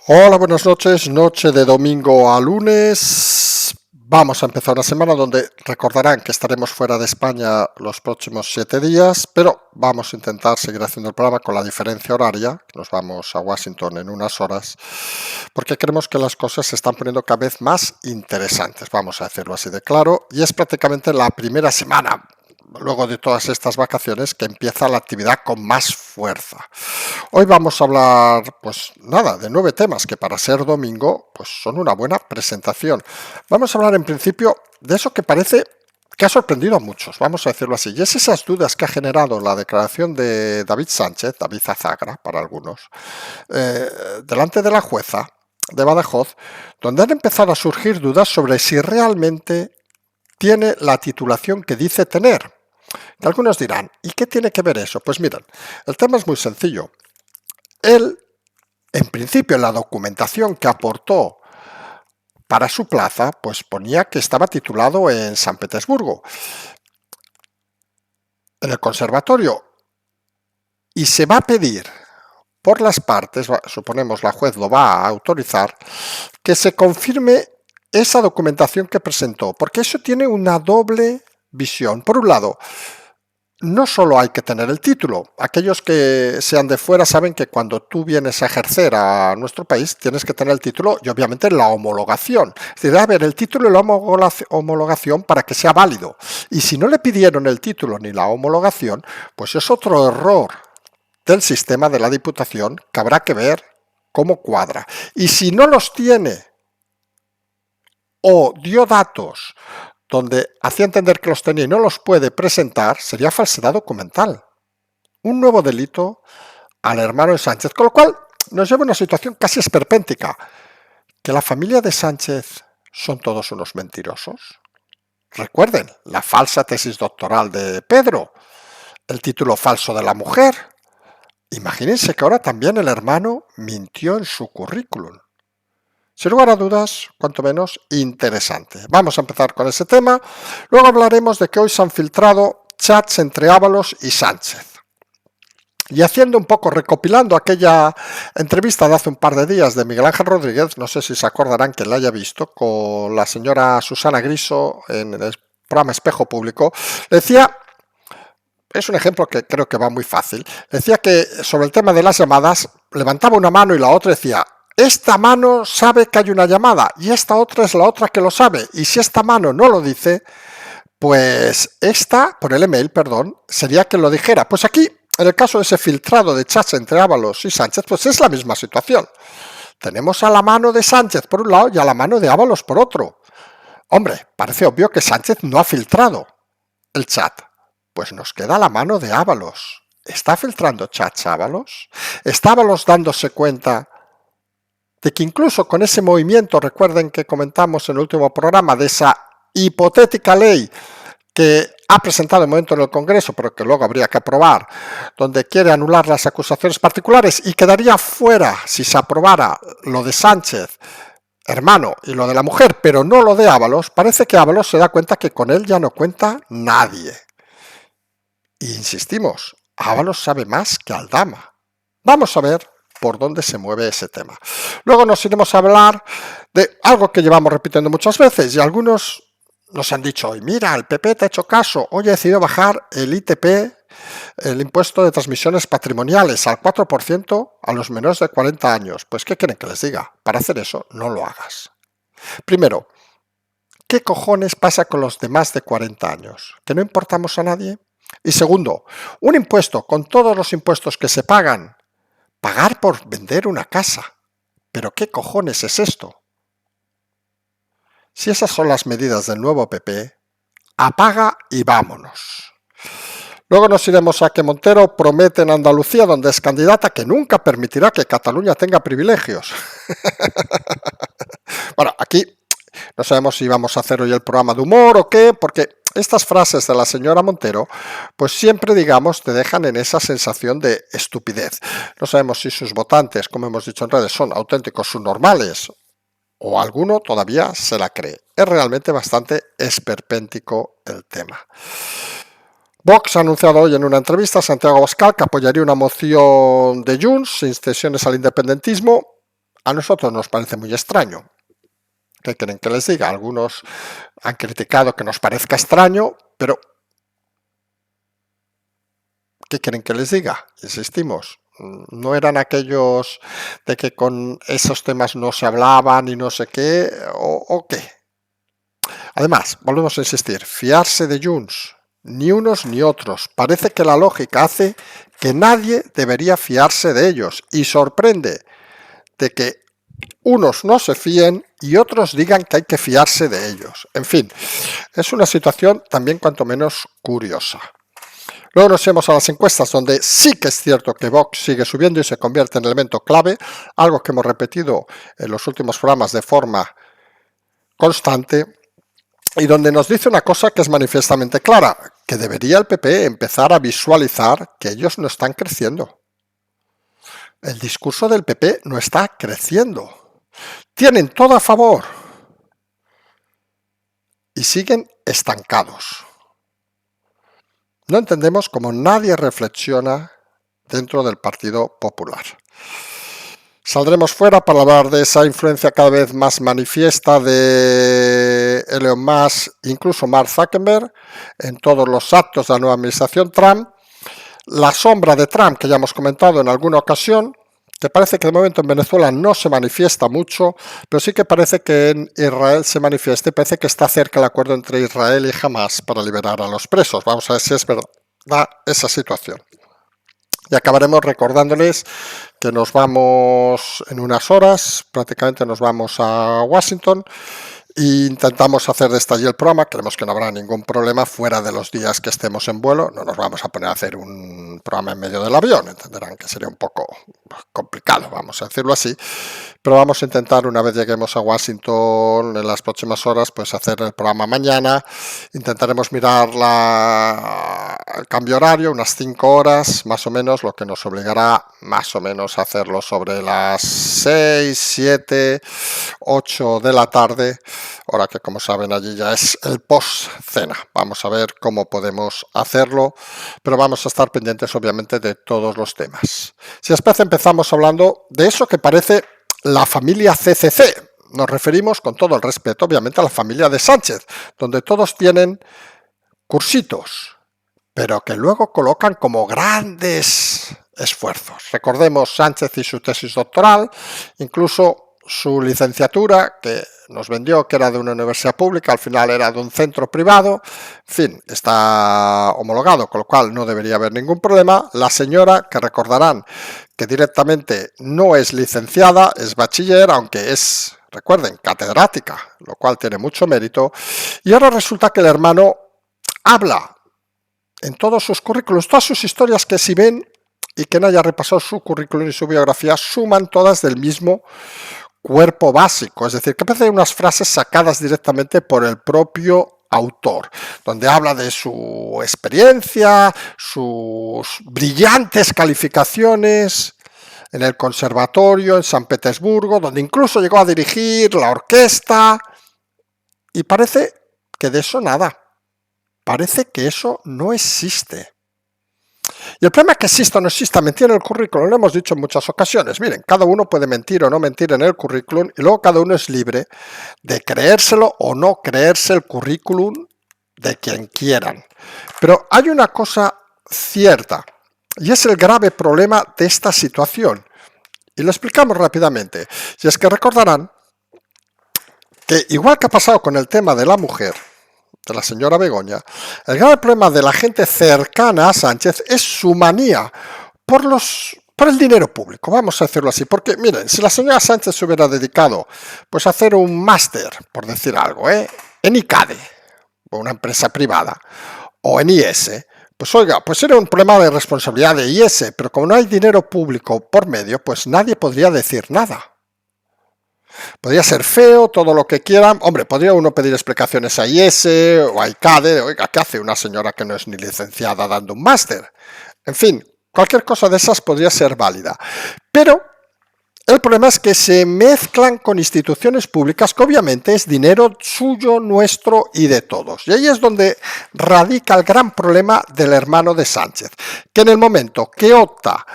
Hola, buenas noches. Noche de domingo a lunes. Vamos a empezar una semana donde recordarán que estaremos fuera de España los próximos 7 días, pero vamos a intentar seguir haciendo el programa con la diferencia horaria. Nos vamos a Washington en unas horas, porque creemos que las cosas se están poniendo cada vez más interesantes, vamos a decirlo así de claro, y es prácticamente la primera semana luego de todas estas vacaciones que empieza la actividad con más fuerza. Hoy vamos a hablar, pues nada, de 9 temas que para ser domingo, pues son una buena presentación. Vamos a hablar en principio de eso que parece que ha sorprendido a muchos, vamos a decirlo así, y es esas dudas que ha generado la declaración de David Sánchez, David Azagra para algunos, delante de la jueza de Badajoz, donde han empezado a surgir dudas sobre si realmente tiene la titulación que dice tener. Y algunos dirán, ¿y qué tiene que ver eso? Pues miren, el tema es muy sencillo. Él, en principio, en la documentación que aportó para su plaza, pues ponía que estaba titulado en San Petersburgo, en el conservatorio, y se va a pedir por las partes, suponemos la juez lo va a autorizar, que se confirme esa documentación que presentó, porque eso tiene una doble visión. Por un lado, no solo hay que tener el título. Aquellos que sean de fuera saben que cuando tú vienes a ejercer a nuestro país tienes que tener el título y obviamente la homologación. Es decir, a ver, el título y la homologación para que sea válido. Y si no le pidieron el título ni la homologación, pues es otro error del sistema de la Diputación que habrá que ver cómo cuadra. Y si no los tiene o dio datos donde hacía entender que los tenía y no los puede presentar, sería falsedad documental. Un nuevo delito al hermano de Sánchez, con lo cual nos lleva a una situación casi esperpéntica, que la familia de Sánchez son todos unos mentirosos. Recuerden, la falsa tesis doctoral de Pedro, el título falso de la mujer. Imagínense que ahora también el hermano mintió en su currículum. Sin lugar a dudas, cuanto menos interesante. Vamos a empezar con ese tema. Luego hablaremos de que hoy se han filtrado chats entre Ábalos y Sánchez. Y haciendo un poco, recopilando aquella entrevista de hace un par de días de Miguel Ángel Rodríguez, no sé si se acordarán que la haya visto, con la señora Susana Griso en el programa Espejo Público, decía, es un ejemplo que creo que va muy fácil, decía que sobre el tema de las llamadas, levantaba una mano y la otra decía, esta mano sabe que hay una llamada y esta otra es la otra que lo sabe. Y si esta mano no lo dice, pues esta, por el email, perdón, sería que lo dijera. Pues aquí, en el caso de ese filtrado de chats entre Ábalos y Sánchez, pues es la misma situación. Tenemos a la mano de Sánchez por un lado y a la mano de Ábalos por otro. Hombre, parece obvio que Sánchez no ha filtrado el chat. Pues nos queda la mano de Ábalos. ¿Está filtrando chats Ábalos? ¿Está Ábalos dándose cuenta de que incluso con ese movimiento, recuerden que comentamos en el último programa de esa hipotética ley que ha presentado de momento en el Congreso, pero que luego habría que aprobar, donde quiere anular las acusaciones particulares y quedaría fuera, si se aprobara, lo de Sánchez, hermano, y lo de la mujer, pero no lo de Ábalos, parece que Ábalos se da cuenta que con él ya no cuenta nadie. Y insistimos, Ábalos sabe más que Aldama. Vamos a ver por dónde se mueve ese tema. Luego nos iremos a hablar de algo que llevamos repitiendo muchas veces y algunos nos han dicho hoy, mira, el PP te ha hecho caso, hoy ha decidido bajar el ITP, el impuesto de transmisiones patrimoniales, al 4% a los menores de 40 años. Pues, ¿qué quieren que les diga? Para hacer eso, no lo hagas. Primero, ¿qué cojones pasa con los de más de 40 años? ¿Que no importamos a nadie? Y segundo, un impuesto con todos los impuestos que se pagan, pagar por vender una casa. ¿Pero qué cojones es esto? Si esas son las medidas del nuevo PP, apaga y vámonos. Luego nos iremos a que Montero promete en Andalucía, donde es candidata, que nunca permitirá que Cataluña tenga privilegios. Bueno, aquí no sabemos si vamos a hacer hoy el programa de humor o qué, porque estas frases de la señora Montero, pues siempre, digamos, te dejan en esa sensación de estupidez. No sabemos si sus votantes, como hemos dicho en redes, son auténticos subnormales o alguno todavía se la cree. Es realmente bastante esperpéntico el tema. Vox ha anunciado hoy en una entrevista a Santiago Abascal que apoyaría una moción de Junts sin cesiones al independentismo. A nosotros nos parece muy extraño. ¿Qué quieren que les diga? Algunos han criticado que nos parezca extraño, pero ¿qué quieren que les diga? Insistimos, no eran aquellos de que con esos temas no se hablaban y no sé qué, o qué. Además, volvemos a insistir, fiarse de Junts, ni unos ni otros. Parece que la lógica hace que nadie debería fiarse de ellos y sorprende de que unos no se fíen y otros digan que hay que fiarse de ellos. En fin, es una situación también cuanto menos curiosa. Luego nos vemos a las encuestas, donde sí que es cierto que Vox sigue subiendo y se convierte en elemento clave, algo que hemos repetido en los últimos programas de forma constante, y donde nos dice una cosa que es manifiestamente clara, que debería el PP empezar a visualizar que ellos no están creciendo. El discurso del PP no está creciendo. Tienen todo a favor y siguen estancados. No entendemos cómo nadie reflexiona dentro del Partido Popular. Saldremos fuera para hablar de esa influencia cada vez más manifiesta de Elon Musk, incluso Mark Zuckerberg, en todos los actos de la nueva administración Trump. La sombra de Trump, que ya hemos comentado en alguna ocasión, que parece que de momento en Venezuela no se manifiesta mucho, pero sí que parece que en Israel se manifiesta y parece que está cerca el acuerdo entre Israel y Hamas para liberar a los presos. Vamos a ver si es verdad esa situación. Y acabaremos recordándoles que nos vamos en unas horas, prácticamente nos vamos a Washington, e intentamos hacer desde allí el programa. Creemos que no habrá ningún problema fuera de los días que estemos en vuelo. No nos vamos a poner a hacer un programa en medio del avión, entenderán que sería un poco complicado, vamos a decirlo así, pero vamos a intentar, una vez lleguemos a Washington en las próximas horas, pues hacer el programa mañana. Intentaremos mirar el cambio horario, unas 5 horas más o menos, lo que nos obligará más o menos a hacerlo sobre las 6, 7, 8 de la tarde, hora que, como saben, allí ya es el post-cena. Vamos a ver cómo podemos hacerlo, pero vamos a estar pendientes, obviamente, de todos los temas. Si os parece, empezamos hablando de eso que parece la familia CCC. Nos referimos, con todo el respeto, obviamente, a la familia de Sánchez, donde todos tienen cursitos, pero que luego colocan como grandes esfuerzos. Recordemos Sánchez y su tesis doctoral, incluso su licenciatura, que nos vendió que era de una universidad pública, al final era de un centro privado. En fin, está homologado, con lo cual no debería haber ningún problema. La señora, que recordarán que directamente no es licenciada, es bachiller, aunque es, recuerden, catedrática, lo cual tiene mucho mérito. Y ahora resulta que el hermano habla en todos sus currículos, todas sus historias, que si ven y que no haya repasado su currículum y su biografía, suman todas del mismo cuerpo básico, es decir, que parecen unas frases sacadas directamente por el propio autor, donde habla de su experiencia, sus brillantes calificaciones en el conservatorio en San Petersburgo, donde incluso llegó a dirigir la orquesta, y parece que de eso nada, parece que eso no existe. Y el problema es que exista o no exista mentir en el currículum, lo hemos dicho en muchas ocasiones. Miren, cada uno puede mentir o no mentir en el currículum y luego cada uno es libre de creérselo o no creerse el currículum de quien quieran. Pero hay una cosa cierta y es el grave problema de esta situación. Y lo explicamos rápidamente. Y es que recordarán que, igual que ha pasado con el tema de la mujer, de la señora Begoña, el gran problema de la gente cercana a Sánchez es su manía por el dinero público, vamos a decirlo así, porque miren, si la señora Sánchez se hubiera dedicado pues a hacer un máster, por decir algo, en ICADE, o una empresa privada, o en IS, pues oiga, pues era un problema de responsabilidad de IS, pero como no hay dinero público por medio, pues nadie podría decir nada. Podría ser feo, todo lo que quieran. Hombre, podría uno pedir explicaciones a IS o a ICADE. Oiga, ¿qué hace una señora que no es ni licenciada dando un máster? En fin, cualquier cosa de esas podría ser válida. Pero el problema es que se mezclan con instituciones públicas que obviamente es dinero suyo, nuestro y de todos. Y ahí es donde radica el gran problema del hermano de Sánchez, que en el momento que opta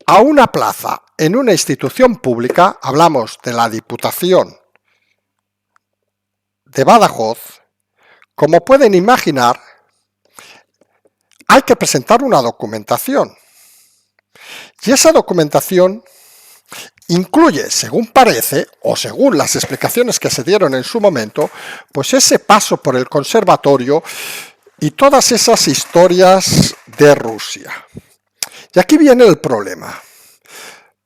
a una plaza en una institución pública, hablamos de la Diputación de Badajoz, como pueden imaginar, hay que presentar una documentación. Y esa documentación incluye, según parece, o según las explicaciones que se dieron en su momento, pues ese paso por el conservatorio y todas esas historias de Rusia. Y aquí viene el problema.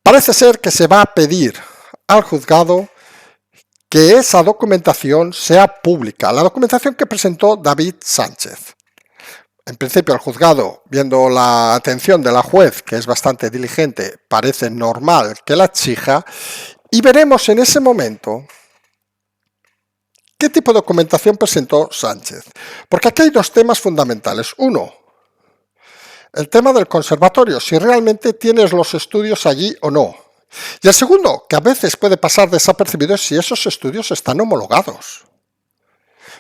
Parece ser que se va a pedir al juzgado que esa documentación sea pública, la documentación que presentó David Sánchez. En principio el juzgado, viendo la atención de la juez, que es bastante diligente, parece normal que la exija, y veremos en ese momento qué tipo de documentación presentó Sánchez. Porque aquí hay dos temas fundamentales. Uno, el tema del conservatorio, si realmente tienes los estudios allí o no. Y el segundo, que a veces puede pasar desapercibido, es si esos estudios están homologados.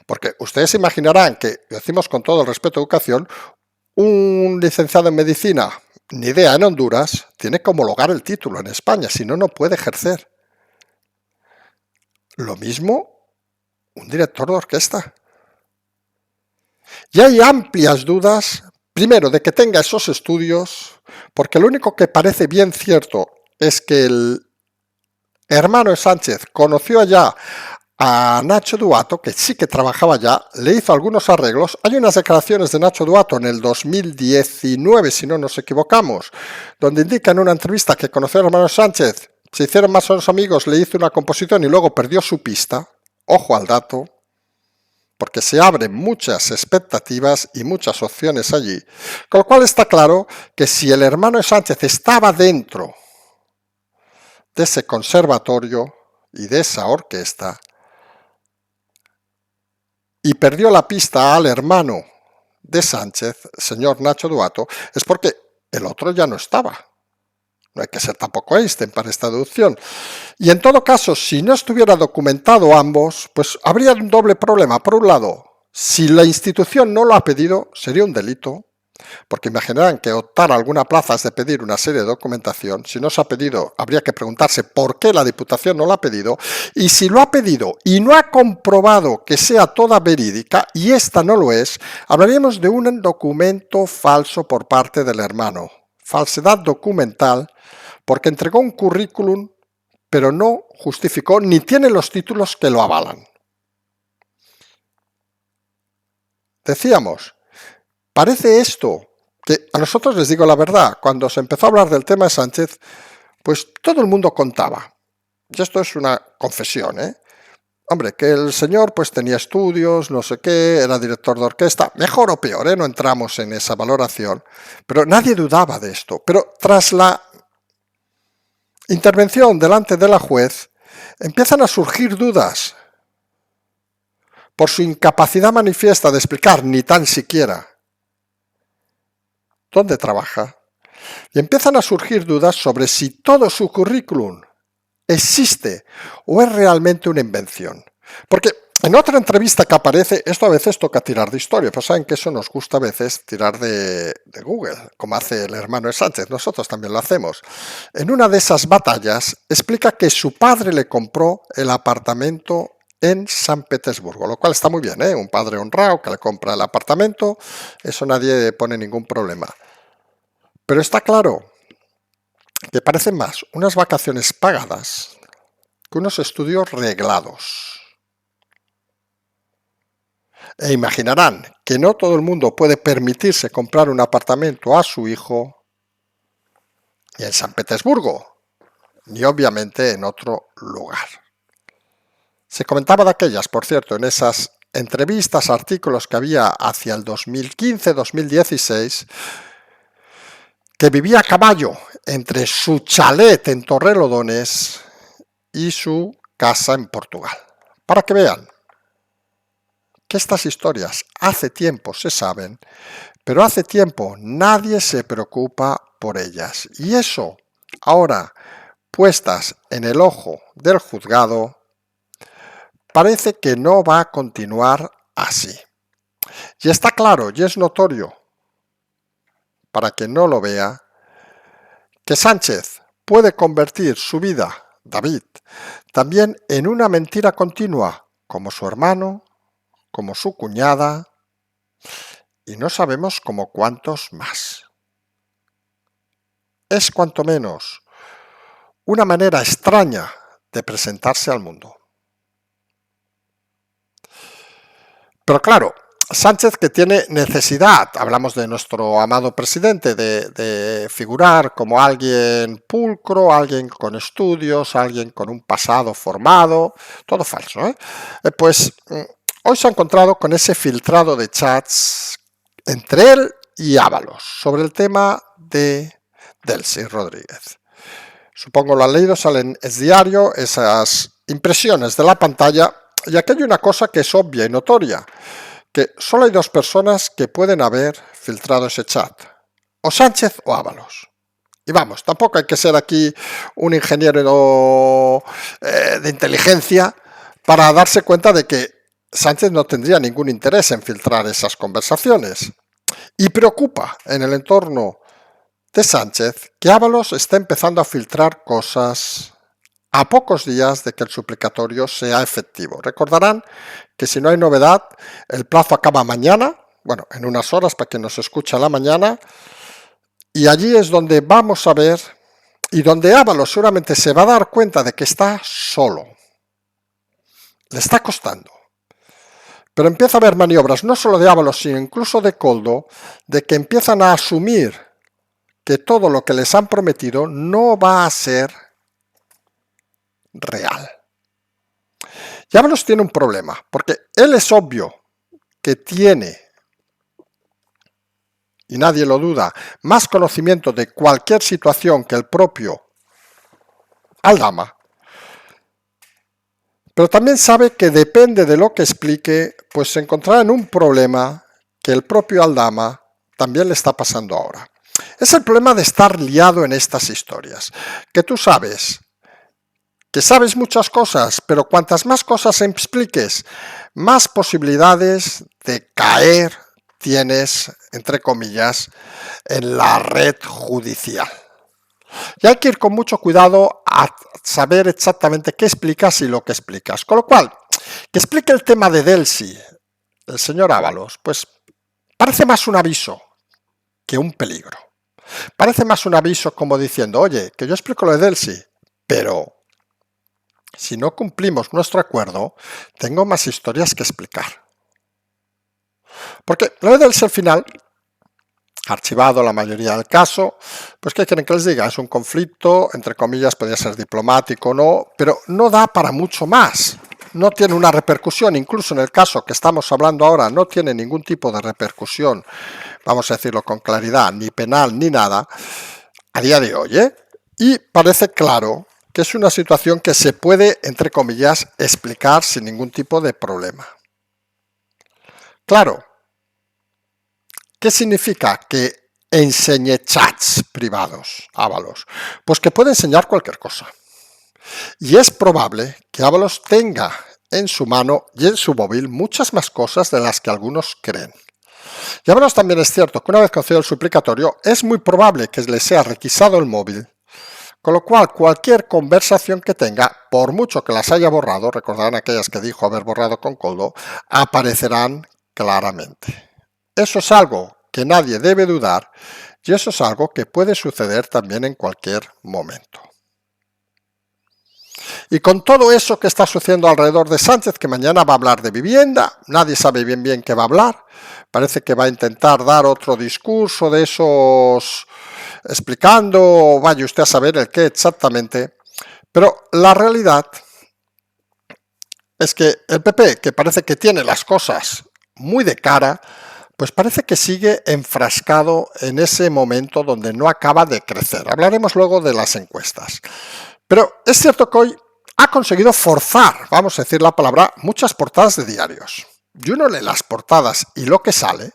Porque ustedes imaginarán que, lo decimos con todo el respeto a educación, un licenciado en medicina, ni idea en Honduras, tiene que homologar el título en España, si no, no puede ejercer. Lo mismo un director de orquesta. Y hay amplias dudas, primero, de que tenga esos estudios, porque lo único que parece bien cierto es que el hermano de Sánchez conoció allá a Nacho Duato, que sí que trabajaba allá, le hizo algunos arreglos. Hay unas declaraciones de Nacho Duato en el 2019, si no nos equivocamos, donde indica en una entrevista que conoció al hermano Sánchez, se hicieron más o menos amigos, le hizo una composición y luego perdió su pista. Ojo al dato, porque se abren muchas expectativas y muchas opciones allí. Con lo cual está claro que si el hermano de Sánchez estaba dentro de ese conservatorio y de esa orquesta, y perdió la pista al hermano de Sánchez, señor Nacho Duato, es porque el otro ya no estaba. No hay que ser tampoco Einstein para esta deducción. Y en todo caso, si no estuviera documentado ambos, pues habría un doble problema. Por un lado, si la institución no lo ha pedido, sería un delito, porque imaginarán que optar a alguna plaza es de pedir una serie de documentación. Si no se ha pedido, habría que preguntarse por qué la Diputación no lo ha pedido. Y si lo ha pedido y no ha comprobado que sea toda verídica, y esta no lo es, hablaríamos de un documento falso por parte del hermano. Falsedad documental, porque entregó un currículum, pero no justificó ni tiene los títulos que lo avalan. Decíamos, parece esto, que a nosotros les digo la verdad, cuando se empezó a hablar del tema de Sánchez, pues todo el mundo contaba. Y esto es una confesión, ¿eh? Hombre, que el señor pues tenía estudios, no sé qué, era director de orquesta, mejor o peor, no entramos en esa valoración, pero nadie dudaba de esto. Pero tras la intervención delante de la juez, empiezan a surgir dudas por su incapacidad manifiesta de explicar ni tan siquiera dónde trabaja, y empiezan a surgir dudas sobre si todo su currículum existe o es realmente una invención. Porque en otra entrevista que aparece, esto a veces toca tirar de historia, pero saben que eso nos gusta a veces tirar de Google, como hace el hermano de Sánchez, nosotros también lo hacemos. En una de esas batallas explica que su padre le compró el apartamento en San Petersburgo, lo cual está muy bien, ¿eh? Un padre honrado que le compra el apartamento, eso nadie pone ningún problema. Pero está claro que parecen más unas vacaciones pagadas que unos estudios reglados. E imaginarán que no todo el mundo puede permitirse comprar un apartamento a su hijo ni en San Petersburgo, ni obviamente en otro lugar. Se comentaba de aquellas, por cierto, en esas entrevistas, artículos que había hacia el 2015-2016, que vivía a caballo entre su chalet en Torrelodones y su casa en Portugal. Para que vean que estas historias hace tiempo se saben, pero hace tiempo nadie se preocupa por ellas. Y eso, ahora puestas en el ojo del juzgado, parece que no va a continuar así. Y está claro y es notorio, para quien no lo vea, que Sánchez puede convertir su vida, David, también en una mentira continua, como su hermano, como su cuñada, y no sabemos como cuántos más. Es cuanto menos una manera extraña de presentarse al mundo. Pero claro, Sánchez, que tiene necesidad, hablamos de nuestro amado presidente, de figurar como alguien pulcro, alguien con estudios, alguien con un pasado formado, todo falso, ¿eh? Pues hoy se ha encontrado con ese filtrado de chats entre él y Ábalos sobre el tema de Delcy Rodríguez. Supongo lo han leído, salen en diario esas impresiones de la pantalla, y aquí hay una cosa que es obvia y notoria, que solo hay dos personas que pueden haber filtrado ese chat, o Sánchez o Ábalos. Y vamos, tampoco hay que ser aquí un ingeniero de inteligencia para darse cuenta de que Sánchez no tendría ningún interés en filtrar esas conversaciones. Y preocupa en el entorno de Sánchez que Ábalos está empezando a filtrar cosas a pocos días de que el suplicatorio sea efectivo. Recordarán que si no hay novedad, el plazo acaba mañana, bueno, en unas horas para quien nos escucha a la mañana, y allí es donde vamos a ver, y donde Ábalos seguramente se va a dar cuenta de que está solo. Le está costando. Pero empieza a haber maniobras, no solo de Ábalos, sino incluso de Koldo, de que empiezan a asumir que todo lo que les han prometido no va a ser real. Y Ábalos tiene un problema, porque él es obvio que tiene, y nadie lo duda, más conocimiento de cualquier situación que el propio Aldama, pero también sabe que depende de lo que explique, pues se encontrará en un problema que el propio Aldama también le está pasando ahora. Es el problema de estar liado en estas historias, que tú sabes que sabes muchas cosas, pero cuantas más cosas expliques, más posibilidades de caer tienes, entre comillas, en la red judicial. Y hay que ir con mucho cuidado a saber exactamente qué explicas y lo que explicas. Con lo cual, que explique el tema de Delcy, el señor Ábalos, pues parece más un aviso que un peligro. Parece más un aviso como diciendo, oye, que yo explico lo de Delcy, pero si no cumplimos nuestro acuerdo, tengo más historias que explicar. Porque lo de Delcy al final, archivado la mayoría del caso, pues ¿qué quieren que les diga? Es un conflicto, entre comillas, podría ser diplomático o no, pero no da para mucho más. No tiene una repercusión, incluso en el caso que estamos hablando ahora, no tiene ningún tipo de repercusión, vamos a decirlo con claridad, ni penal ni nada, a día de hoy, ¿eh? Y parece claro que es una situación que se puede, entre comillas, explicar sin ningún tipo de problema. Claro, ¿qué significa que enseñe chats privados, Ábalos? Pues que puede enseñar cualquier cosa. Y es probable que Ábalos tenga en su mano y en su móvil muchas más cosas de las que algunos creen. Y Ábalos también es cierto que una vez concedido el suplicatorio, es muy probable que le sea requisado el móvil, con lo cual cualquier conversación que tenga, por mucho que las haya borrado, recordarán aquellas que dijo haber borrado con Koldo, aparecerán claramente. Eso es algo que nadie debe dudar y eso es algo que puede suceder también en cualquier momento. Y con todo eso que está sucediendo alrededor de Sánchez, que mañana va a hablar de vivienda, nadie sabe bien qué va a hablar, parece que va a intentar dar otro discurso de esos explicando, vaya usted a saber el qué exactamente, pero la realidad es que el PP, que parece que tiene las cosas muy de cara, pues parece que sigue enfrascado en ese momento donde no acaba de crecer. Hablaremos luego de las encuestas. Pero es cierto que hoy ha conseguido forzar, vamos a decir la palabra, muchas portadas de diarios. Y uno lee las portadas y lo que sale.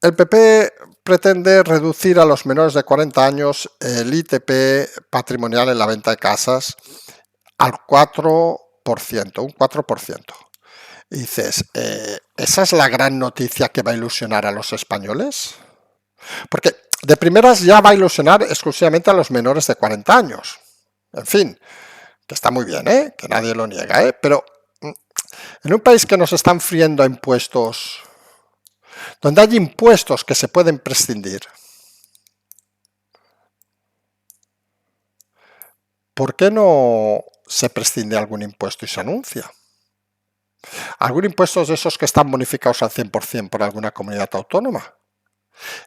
El PP pretende reducir a los menores de 40 años el ITP patrimonial en la venta de casas al 4%, un 4%. Y dices, ¿esa es la gran noticia que va a ilusionar a los españoles? Porque de primeras ya va a ilusionar exclusivamente a los menores de 40 años. En fin, que está muy bien, que nadie lo niega, pero en un país que nos están friendo a impuestos, donde hay impuestos que se pueden prescindir, ¿por qué no se prescinde algún impuesto y se anuncia? ¿Algún impuesto de esos que están bonificados al 100% por alguna comunidad autónoma?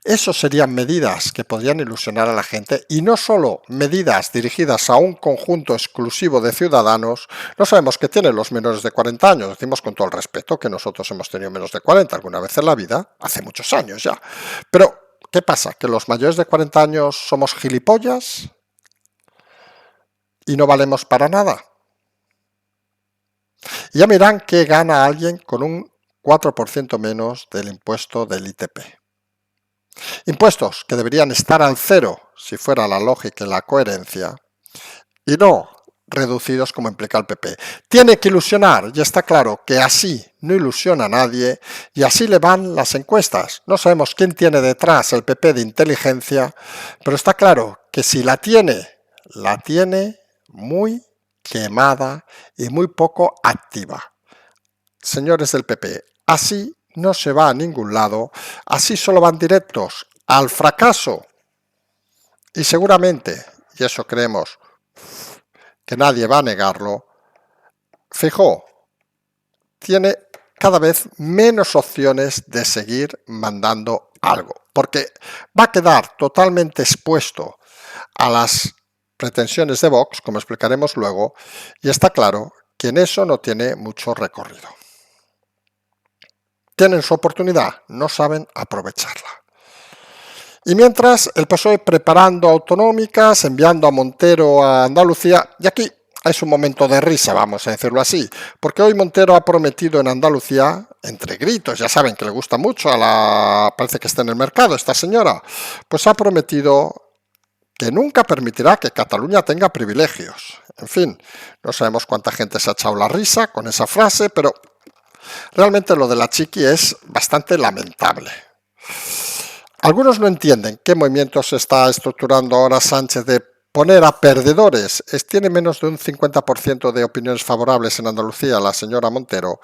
Esos serían medidas que podrían ilusionar a la gente y no solo medidas dirigidas a un conjunto exclusivo de ciudadanos. No sabemos qué tienen los menores de 40 años, decimos con todo el respeto que nosotros hemos tenido menos de 40 alguna vez en la vida, hace muchos años ya. Pero, ¿qué pasa? ¿Que los mayores de 40 años somos gilipollas y no valemos para nada? Y ya miran que gana alguien con un 4% menos del impuesto del ITP. Impuestos que deberían estar al cero si fuera la lógica y la coherencia, y no reducidos como implica el PP. Tiene que ilusionar, y está claro que así no ilusiona a nadie, y así le van las encuestas. No sabemos quién tiene detrás el PP de inteligencia, pero está claro que si la tiene muy quemada y muy poco activa. Señores del PP, así no se va a ningún lado, así solo van directos al fracaso. Y seguramente, y eso creemos que nadie va a negarlo, Feijóo tiene cada vez menos opciones de seguir mandando algo, porque va a quedar totalmente expuesto a las pretensiones de Vox, como explicaremos luego, y está claro que en eso no tiene mucho recorrido. Tienen su oportunidad, no saben aprovecharla. Y mientras, el PSOE preparando autonómicas, enviando a Montero a Andalucía, y aquí es un momento de risa, vamos a decirlo así, porque hoy Montero ha prometido en Andalucía, entre gritos, ya saben que le gusta mucho parece que está en el mercado esta señora, pues ha prometido que nunca permitirá que Cataluña tenga privilegios. En fin, no sabemos cuánta gente se ha echado la risa con esa frase, pero realmente lo de la chiqui es bastante lamentable. Algunos no entienden qué movimiento se está estructurando ahora Sánchez de poner a perdedores. Tiene menos de un 50% de opiniones favorables en Andalucía la señora Montero.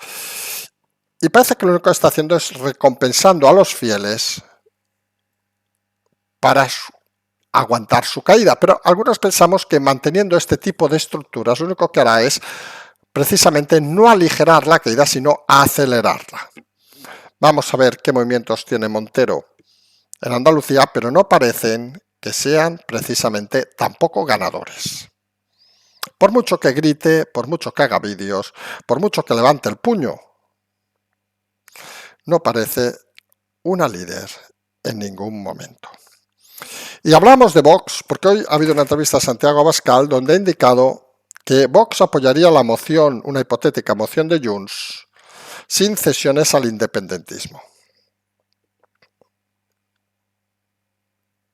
Y parece que lo único que está haciendo es recompensando a los fieles para aguantar su caída. Pero algunos pensamos que manteniendo este tipo de estructuras lo único que hará es precisamente no aligerar la caída, sino acelerarla. Vamos a ver qué movimientos tiene Montero en Andalucía, pero no parecen que sean precisamente tampoco ganadores. Por mucho que grite, por mucho que haga vídeos, por mucho que levante el puño, no parece una líder en ningún momento. Y hablamos de Vox, porque hoy ha habido una entrevista a Santiago Abascal donde ha indicado que Vox apoyaría la moción, una hipotética moción de Junts, sin cesiones al independentismo.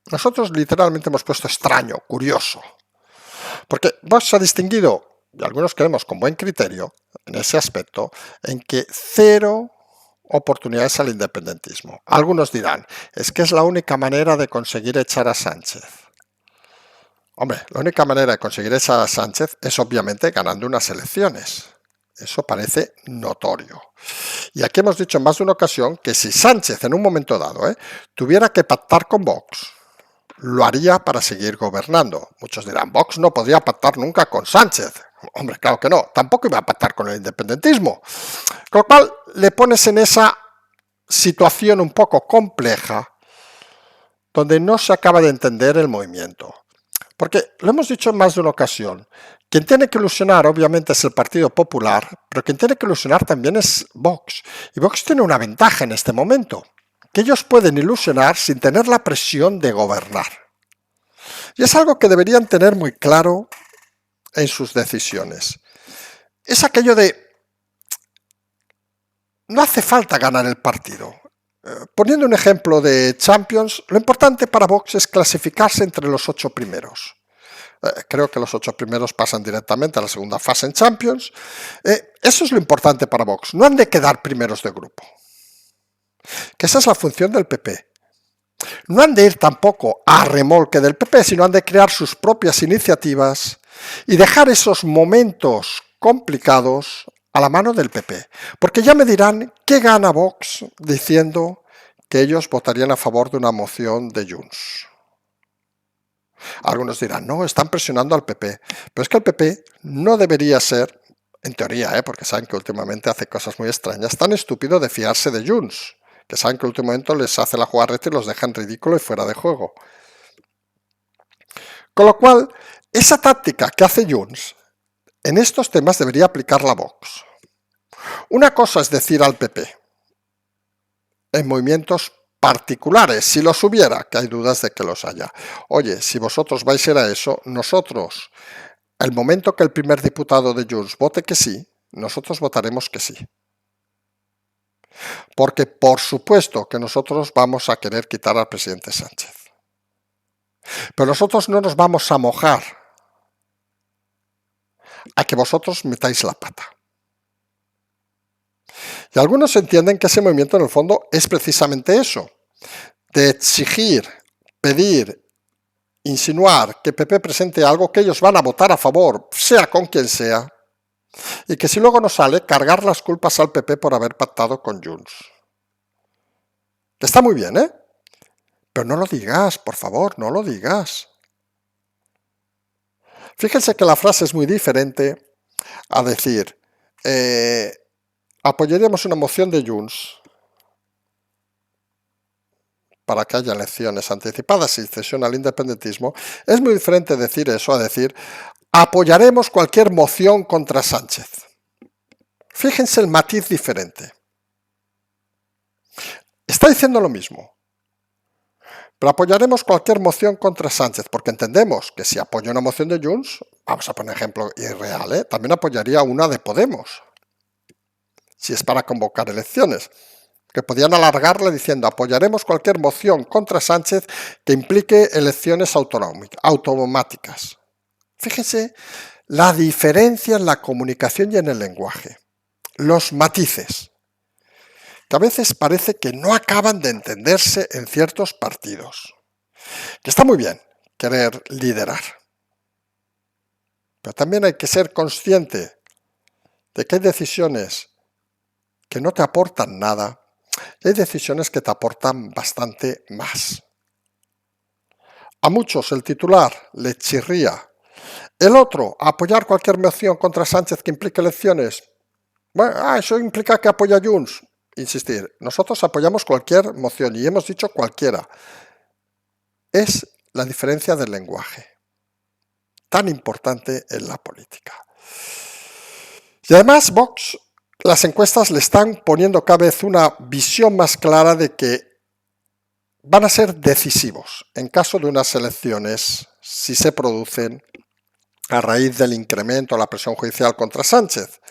Nosotros literalmente hemos puesto extraño, curioso, porque Vox se ha distinguido, y algunos creemos con buen criterio, en ese aspecto, en que cero oportunidades al independentismo. Algunos dirán, es que es la única manera de conseguir echar a Sánchez. Hombre, la única manera de conseguir echar a Sánchez es obviamente ganando unas elecciones. Eso parece notorio. Y aquí hemos dicho en más de una ocasión que si Sánchez en un momento dado tuviera que pactar con Vox, lo haría para seguir gobernando. Muchos dirán, Vox no podría pactar nunca con Sánchez. Hombre, claro que no. Tampoco iba a pactar con el independentismo. Con lo cual, le pones en esa situación un poco compleja donde no se acaba de entender el movimiento. Porque lo hemos dicho en más de una ocasión, quien tiene que ilusionar obviamente es el Partido Popular, pero quien tiene que ilusionar también es Vox. Y Vox tiene una ventaja en este momento, que ellos pueden ilusionar sin tener la presión de gobernar. Y es algo que deberían tener muy claro en sus decisiones. Es aquello de, no hace falta ganar el partido. Poniendo un ejemplo de Champions, lo importante para Vox es clasificarse entre los 8 primeros. Creo que los 8 primeros pasan directamente a la segunda fase en Champions. Eso es lo importante para Vox. No han de quedar primeros de grupo. Que esa es la función del PP. No han de ir tampoco a remolque del PP, sino han de crear sus propias iniciativas y dejar esos momentos complicados a la mano del PP. Porque ya me dirán qué gana Vox diciendo que ellos votarían a favor de una moción de Junts. Algunos dirán, no, están presionando al PP. Pero es que el PP no debería ser, en teoría, porque saben que últimamente hace cosas muy extrañas, tan estúpido de fiarse de Junts, que saben que en último momento les hace la jugarreta y los deja en ridículo y fuera de juego. Con lo cual, esa táctica que hace Junts, en estos temas debería aplicarla Vox. Una cosa es decir al PP, en movimientos particulares, si los hubiera, que hay dudas de que los haya. Oye, si vosotros vais a ir a eso, nosotros, el momento que el primer diputado de Junts vote que sí, nosotros votaremos que sí. Porque por supuesto que nosotros vamos a querer quitar al presidente Sánchez. Pero nosotros no nos vamos a mojar a que vosotros metáis la pata. Y algunos entienden que ese movimiento en el fondo es precisamente eso, de exigir, pedir, insinuar que PP presente algo que ellos van a votar a favor, sea con quien sea, y que si luego no sale, cargar las culpas al PP por haber pactado con Junts. Que está muy bien, ¿eh? Pero no lo digas, por favor, no lo digas. Fíjense que la frase es muy diferente a decir, apoyaríamos una moción de Junts para que haya elecciones anticipadas y cesión al independentismo. Es muy diferente decir eso a decir, apoyaremos cualquier moción contra Sánchez. Fíjense el matiz diferente. Está diciendo lo mismo. Pero apoyaremos cualquier moción contra Sánchez, porque entendemos que si apoya una moción de Junts, vamos a poner ejemplo irreal, también apoyaría una de Podemos, si es para convocar elecciones, que podían alargarle diciendo apoyaremos cualquier moción contra Sánchez que implique elecciones automáticas. Fíjense la diferencia en la comunicación y en el lenguaje, los matices, que a veces parece que no acaban de entenderse en ciertos partidos. Que está muy bien querer liderar, pero también hay que ser consciente de que hay decisiones que no te aportan nada y hay decisiones que te aportan bastante más. A muchos el titular le chirría. El otro, apoyar cualquier moción contra Sánchez que implique elecciones. Bueno, eso implica que apoya a Junts. Insistir, nosotros apoyamos cualquier moción y hemos dicho cualquiera. Es la diferencia del lenguaje, tan importante en la política. Y además Vox, las encuestas le están poniendo cada vez una visión más clara de que van a ser decisivos en caso de unas elecciones, si se producen a raíz del incremento de la presión judicial contra Sánchez.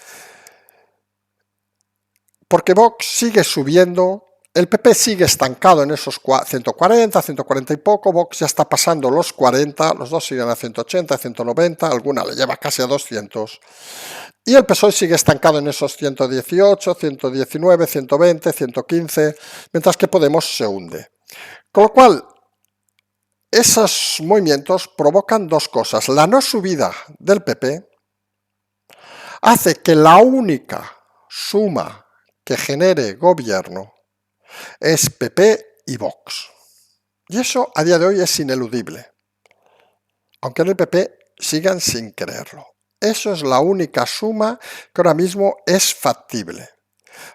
Porque Vox sigue subiendo, el PP sigue estancado en esos 140, 140 y poco, Vox ya está pasando los 40, los dos siguen a 180, 190, alguna le lleva casi a 200, y el PSOE sigue estancado en esos 118, 119, 120, 115, mientras que Podemos se hunde. Con lo cual, esos movimientos provocan dos cosas. La no subida del PP hace que la única suma que genere gobierno es PP y Vox. Y eso a día de hoy es ineludible, aunque en el PP sigan sin creerlo. Eso es la única suma que ahora mismo es factible.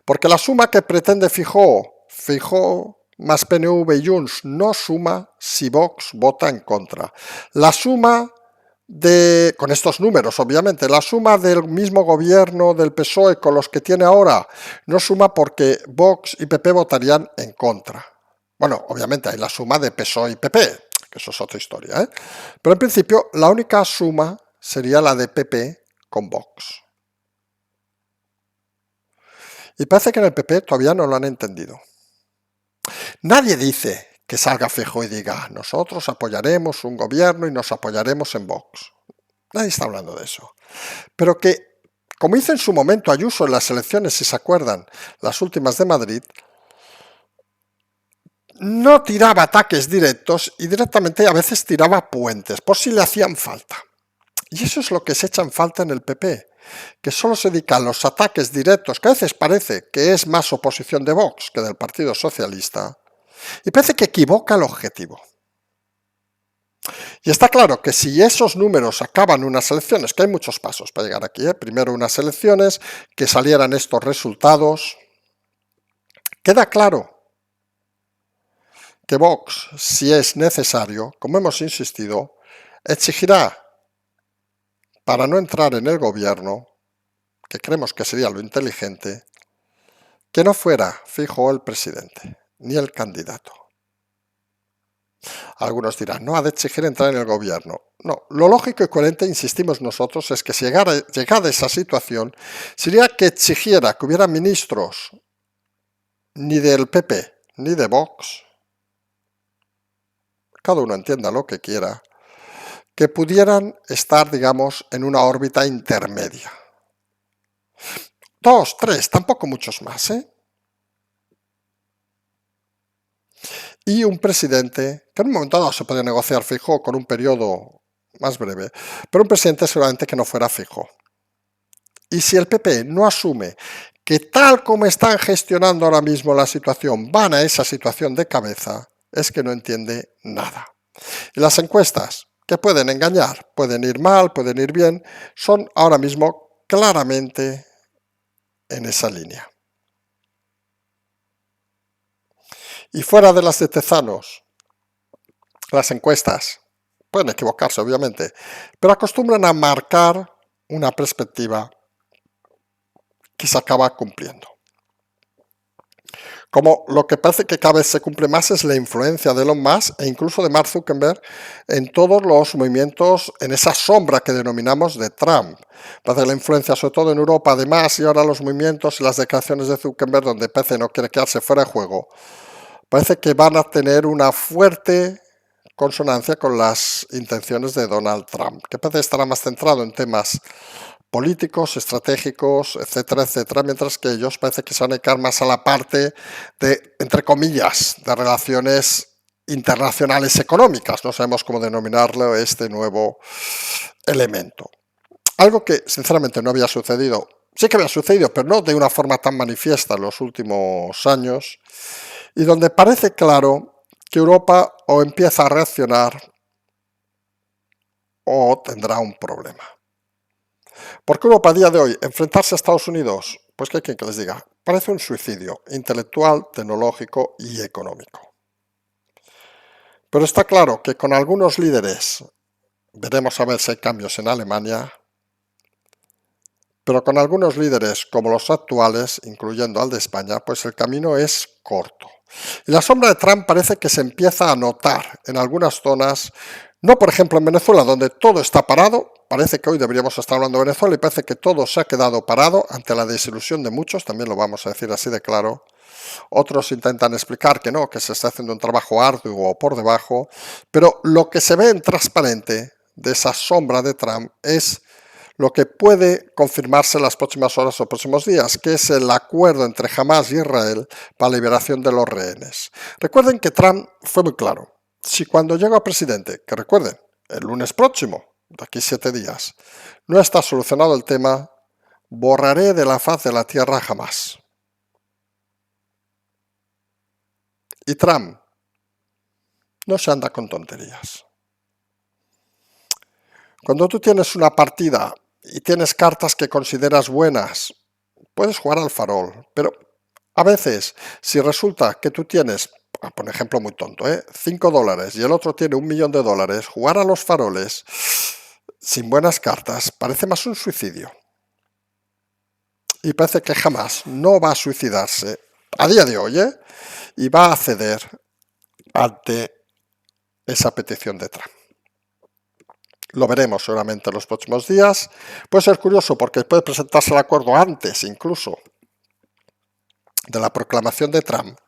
Porque la suma que pretende Feijóo más PNV y Junts no suma si Vox vota en contra. La suma con estos números, obviamente, la suma del mismo gobierno del PSOE con los que tiene ahora no suma porque Vox y PP votarían en contra. Bueno, obviamente hay la suma de PSOE y PP, que eso es otra historia, Pero en principio la única suma sería la de PP con Vox. Y parece que en el PP todavía no lo han entendido. Nadie dice que salga Feijóo y diga, nosotros apoyaremos un gobierno y nos apoyaremos en Vox. Nadie está hablando de eso. Pero que, como hizo en su momento Ayuso en las elecciones, si se acuerdan, las últimas de Madrid, no tiraba ataques directos y directamente a veces tiraba puentes, por si le hacían falta. Y eso es lo que se echa en falta en el PP, que solo se dedica a los ataques directos, que a veces parece que es más oposición de Vox que del Partido Socialista, y parece que equivoca el objetivo. Y está claro que si esos números acaban unas elecciones, que hay muchos pasos para llegar aquí, primero unas elecciones, que salieran estos resultados, queda claro que Vox, si es necesario, como hemos insistido, exigirá, para no entrar en el gobierno, que creemos que sería lo inteligente, que no fuera Feijóo el presidente, ni el candidato. Algunos dirán, no ha de exigir entrar en el gobierno. No, lo lógico y coherente, insistimos nosotros, es que si llegada esa situación, sería que exigiera que hubiera ministros ni del PP ni de Vox, cada uno entienda lo que quiera, que pudieran estar, digamos, en una órbita intermedia. 2, 3, tampoco muchos más, Y un presidente, que en un momento dado se puede negociar fijo con un periodo más breve, pero un presidente seguramente que no fuera fijo. Y si el PP no asume que tal como están gestionando ahora mismo la situación, van a esa situación de cabeza, es que no entiende nada. Y las encuestas, que pueden engañar, pueden ir mal, pueden ir bien, son ahora mismo claramente en esa línea. Y fuera de las de Tezanos, las encuestas pueden equivocarse, obviamente, pero acostumbran a marcar una perspectiva que se acaba cumpliendo. Como lo que parece que cada vez se cumple más es la influencia de Elon Musk e incluso de Mark Zuckerberg en todos los movimientos, en esa sombra que denominamos de Trump. Parece la influencia sobre todo en Europa además, y ahora los movimientos y las declaraciones de Zuckerberg donde parece no quiere quedarse fuera de juego, parece que van a tener una fuerte consonancia con las intenciones de Donald Trump, que parece estará más centrado en temas políticos, estratégicos, etcétera, etcétera, mientras que ellos parece que se van a dedicar más a la parte de, entre comillas, de relaciones internacionales económicas, no sabemos cómo denominarlo, este nuevo elemento. Algo que sinceramente no había sucedido, sí que había sucedido, pero no de una forma tan manifiesta en los últimos años, y donde parece claro que Europa o empieza a reaccionar o tendrá un problema. Porque Europa a día de hoy, enfrentarse a Estados Unidos, pues que hay quien que les diga, parece un suicidio intelectual, tecnológico y económico. Pero está claro que con algunos líderes, veremos a ver si hay cambios en Alemania, pero con algunos líderes como los actuales, incluyendo al de España, pues el camino es corto. Y la sombra de Trump parece que se empieza a notar en algunas zonas, no por ejemplo en Venezuela, donde todo está parado, parece que hoy deberíamos estar hablando de Venezuela y parece que todo se ha quedado parado ante la desilusión de muchos, también lo vamos a decir así de claro. Otros intentan explicar que no, que se está haciendo un trabajo arduo por debajo, pero lo que se ve en transparente de esa sombra de Trump es lo que puede confirmarse en las próximas horas o próximos días, que es el acuerdo entre Hamás y Israel para la liberación de los rehenes. Recuerden que Trump fue muy claro. Si cuando llega a presidente, que recuerden, el lunes próximo, de aquí 7 días, no está solucionado el tema, borraré de la faz de la tierra a Hamás. Y Trump no se anda con tonterías. Cuando tú tienes una partida y tienes cartas que consideras buenas, puedes jugar al farol, pero a veces, si resulta que tú tienes, por ejemplo muy tonto, $5 y el otro tiene $1.000.000, jugar a los faroles sin buenas cartas parece más un suicidio. Y parece que jamás no va a suicidarse a día de hoy, y va a ceder ante esa petición de Trump. Lo veremos seguramente en los próximos días. Puede ser curioso porque puede presentarse el acuerdo antes incluso de la proclamación de Trump.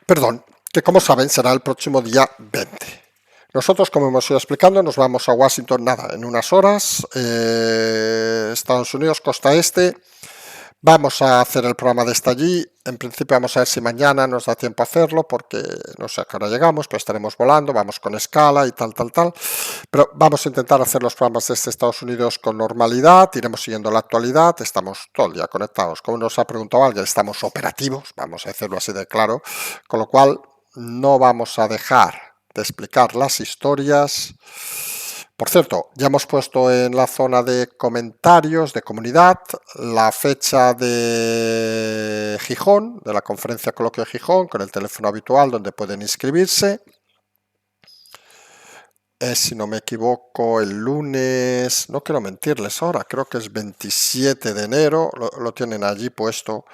Perdón, que como saben será el próximo día 20. Nosotros, como hemos ido explicando, nos vamos a Washington, nada, en unas horas. Estados Unidos, costa este. Vamos a hacer el programa desde allí. En principio vamos a ver si mañana nos da tiempo a hacerlo, porque no sé a qué hora llegamos, pero estaremos volando, vamos con escala y tal. Pero vamos a intentar hacer los programas desde Estados Unidos con normalidad, iremos siguiendo la actualidad, estamos todo el día conectados. Como nos ha preguntado alguien, estamos operativos, vamos a decirlo así de claro, con lo cual no vamos a dejar de explicar las historias. Por cierto, ya hemos puesto en la zona de comentarios de comunidad la fecha de Gijón, de la conferencia coloquio de Gijón, con el teléfono habitual donde pueden inscribirse. Es, si no me equivoco, el lunes, no quiero mentirles ahora, creo que es 27 de enero, lo tienen allí puesto.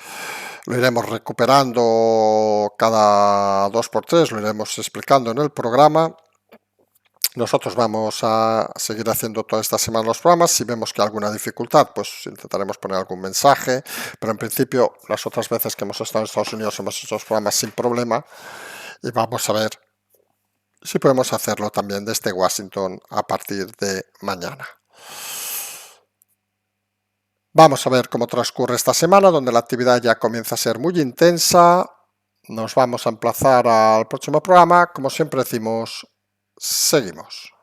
Lo iremos recuperando cada 2 por 3, lo iremos explicando en el programa. Nosotros vamos a seguir haciendo toda esta semana los programas. Si vemos que hay alguna dificultad, pues intentaremos poner algún mensaje. Pero en principio, las otras veces que hemos estado en Estados Unidos hemos hecho los programas sin problema. Y vamos a ver si podemos hacerlo también desde Washington a partir de mañana. Vamos a ver cómo transcurre esta semana, donde la actividad ya comienza a ser muy intensa. Nos vamos a emplazar al próximo programa. Como siempre decimos, seguimos.